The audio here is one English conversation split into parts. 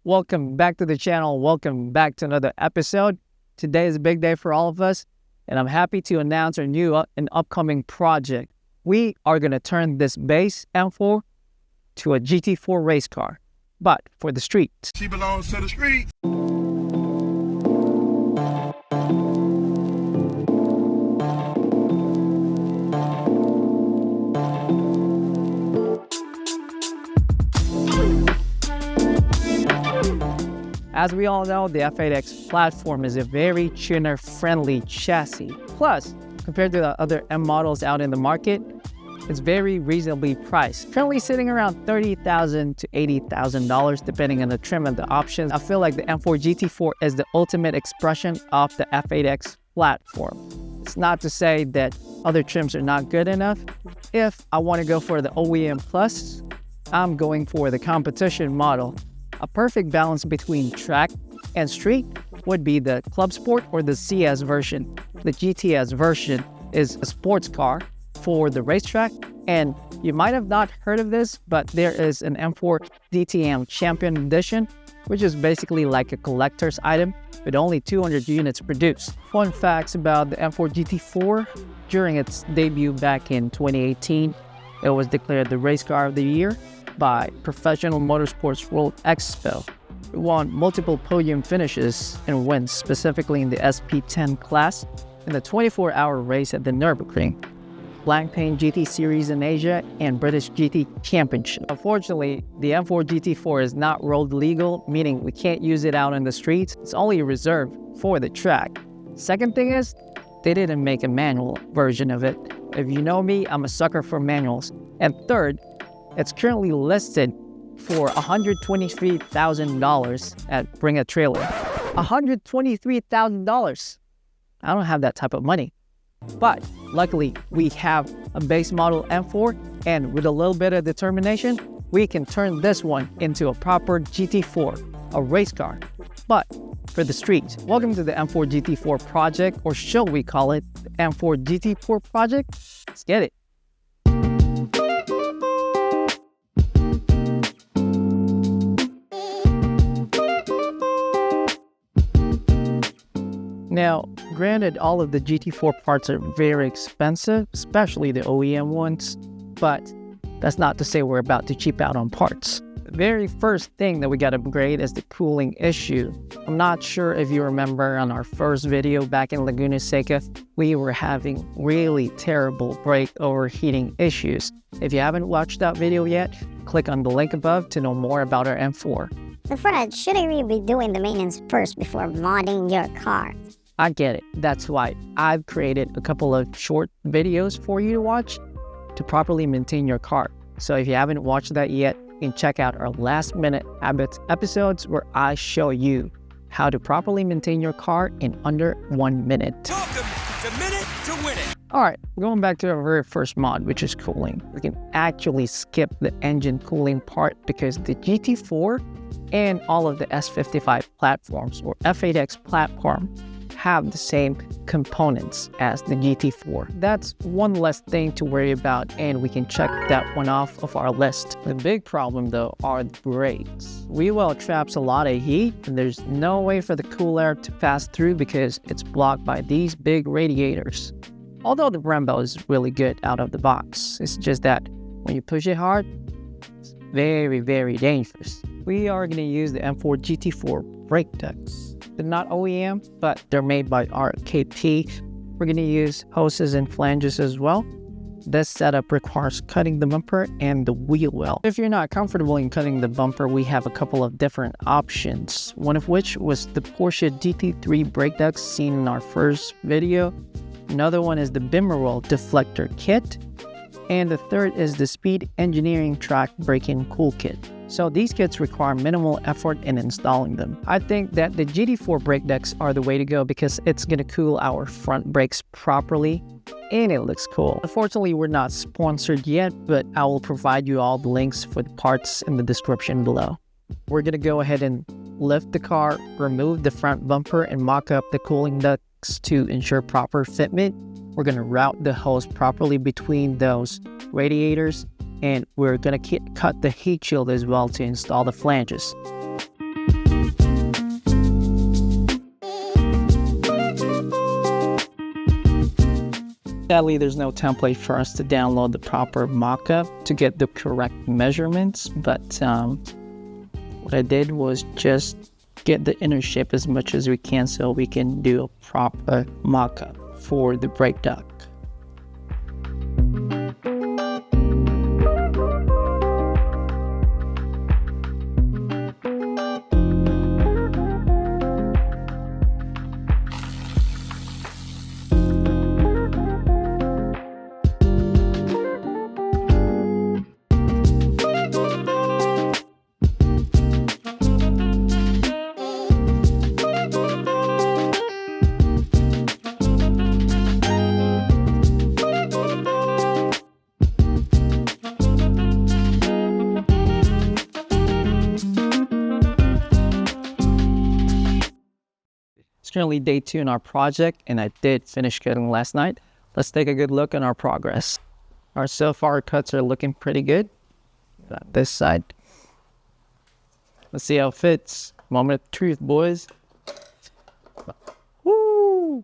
Welcome back to the channel. Welcome back to another episode. Today is a big day for all of us, and I'm happy to announce our new and upcoming project. We are going to turn this base M4 to a GT4 race car, but for the streets. She belongs to the streets. As we all know, the F82 platform is a very tuner-friendly chassis. Plus, compared to the other M models out in the market, it's very reasonably priced. Currently sitting around $30,000 to $80,000 depending on the trim and the options. I feel like the M4 GT4 is the ultimate expression of the F82 platform. It's not to say that other trims are not good enough. If I want to go for the OEM Plus, I'm going for the competition model. A perfect balance between track and street would be the Club Sport or the CS version. The GTS version is a sports car for the racetrack, and you might have not heard of this, but there is an M4 DTM Champion Edition, which is basically like a collector's item with only 200 units produced. Fun facts about the M4 GT4: during its debut back in 2018, it was declared the race car of the year by Professional Motorsports World Expo. It won multiple podium finishes and wins specifically in the SP10 class in the 24-hour race at the Nürburgring, Blancpain GT Series in Asia, and British GT Championship. Unfortunately, the M4 GT4 is not road legal, meaning we can't use it out in the streets. It's only reserved for the track. Second thing is, they didn't make a manual version of it. If you know me, I'm a sucker for manuals. And third, it's currently listed for $123,000 at Bring a Trailer. $123,000. I don't have that type of money. But luckily, we have a base model M4, and with a little bit of determination, we can turn this one into a proper GT4, a race car, but for the streets. Welcome to the M4 GT4 project, or shall we call it the M4 GT4 project? Let's get it. Now, granted, all of the GT4 parts are very expensive, especially the OEM ones, but that's not to say we're about to cheap out on parts. The very first thing that we got to upgrade is the cooling issue. I'm not sure if you remember on our first video back in Laguna Seca, we were having really terrible brake overheating issues. If you haven't watched that video yet, click on the link above to know more about our M4. Before that, shouldn't we be doing the maintenance first before modding your car? I get it. That's why I've created a couple of short videos for you to watch to properly maintain your car. So if you haven't watched that yet, you can check out our last minute episodes where I show you how to properly maintain your car in under 1 minute. Welcome to Minute to Win It. All right, going back to our very first mod, which is cooling. We can actually skip the engine cooling part because the GT4 and all of the S55 platforms or F82 platform have the same components as the GT4. That's one less thing to worry about, and we can check that one off of our list. The big problem though are the brakes. Wheel well traps a lot of heat, and there's no way for the cool air to pass through because it's blocked by these big radiators. Although the Brembo is really good out of the box, it's just that when you push it hard, it's very, very dangerous. We are going to use the M4 GT4 brake ducts. They're not OEM, but they're made by RKP. We're going to use hoses and flanges as well. This setup requires cutting the bumper and the wheel well. If you're not comfortable in cutting the bumper, we have a couple of different options. One of which was the Porsche GT3 brake ducts seen in our first video. Another one is the Bimeroll deflector kit. And the third is the Speed Engineering Track Braking Cool Kit. So these kits require minimal effort in installing them. I think that the GT4 brake ducts are the way to go because it's going to cool our front brakes properly and it looks cool. Unfortunately, we're not sponsored yet, but I will provide you all the links for the parts in the description below. We're going to go ahead and lift the car, remove the front bumper, and mock up the cooling ducts to ensure proper fitment. We're going to route the hose properly between those radiators, and we're going to cut the heat shield as well to install the flanges. Sadly, there's no template for us to download the proper mock-up to get the correct measurements, but what I did was just get the inner shape as much as we can so we can do a proper mock-up for the brake duct. It's currently day 2 in our project, and I did finish cutting last night. Let's take a good look at our progress. So far, our cuts are looking pretty good. Got this side. Let's see how it fits. Moment of truth, boys. Woo!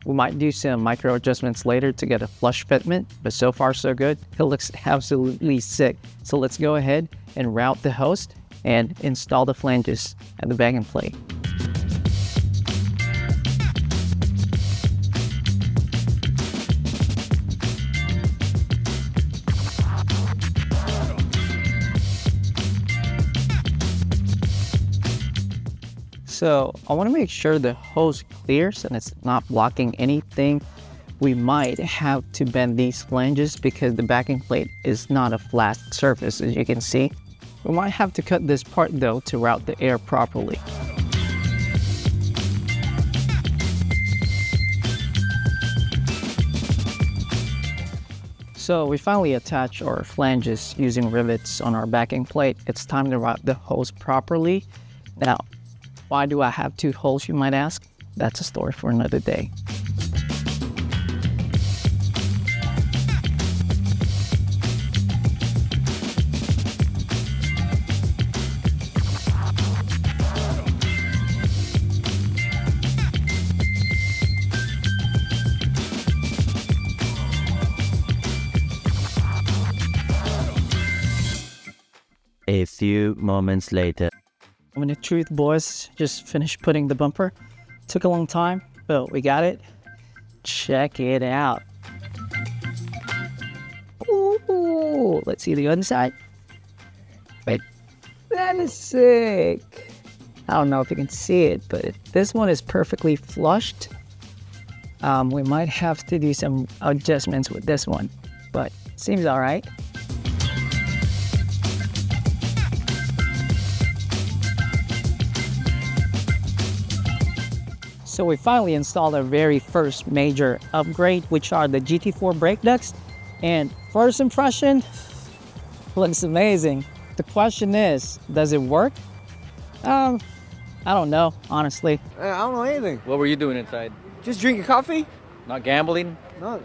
We might do some micro adjustments later to get a flush fitment, but so far so good. It looks absolutely sick. So let's go ahead and route the hose and install the flanges at the backing plate. So I want to make sure the hose clears and it's not blocking anything. We might have to bend these flanges because the backing plate is not a flat surface, as you can see. We might have to cut this part though to route the air properly. So we finally attach our flanges using rivets on our backing plate. It's time to route the hose properly. Now, why do I have 2 holes, you might ask? That's a story for another day. A few moments later. I mean, the truth, boys, just finished putting the bumper. Took a long time, but we got it. Check it out. Ooh, let's see the other side. Wait, that is sick. I don't know if you can see it, but this one is perfectly flushed. We might have to do some adjustments with this one, but seems all right. So we finally installed our very first major upgrade, which are the GT4 brake ducts. And first impression, looks amazing. The question is, does it work? I don't know, honestly. I don't know anything. What were you doing inside? Just drinking coffee? Not gambling? No,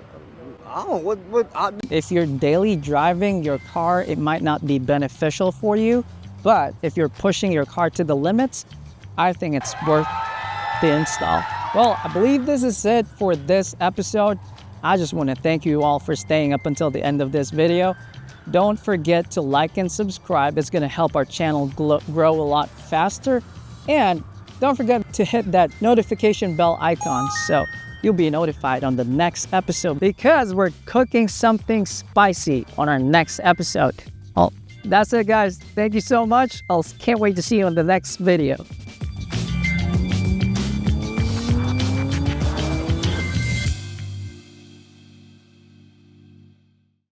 I don't know. If you're daily driving your car, it might not be beneficial for you. But if you're pushing your car to the limits, I think it's worth the install. Well, I believe this is it for this episode. I just want to thank you all for staying up until the end of this video. Don't forget to like and subscribe. It's going to help our channel grow a lot faster. And don't forget to hit that notification bell icon so you'll be notified on the next episode, because we're cooking something spicy on our next episode. Well, that's it, guys. Thank you so much. I can't wait to see you in the next video.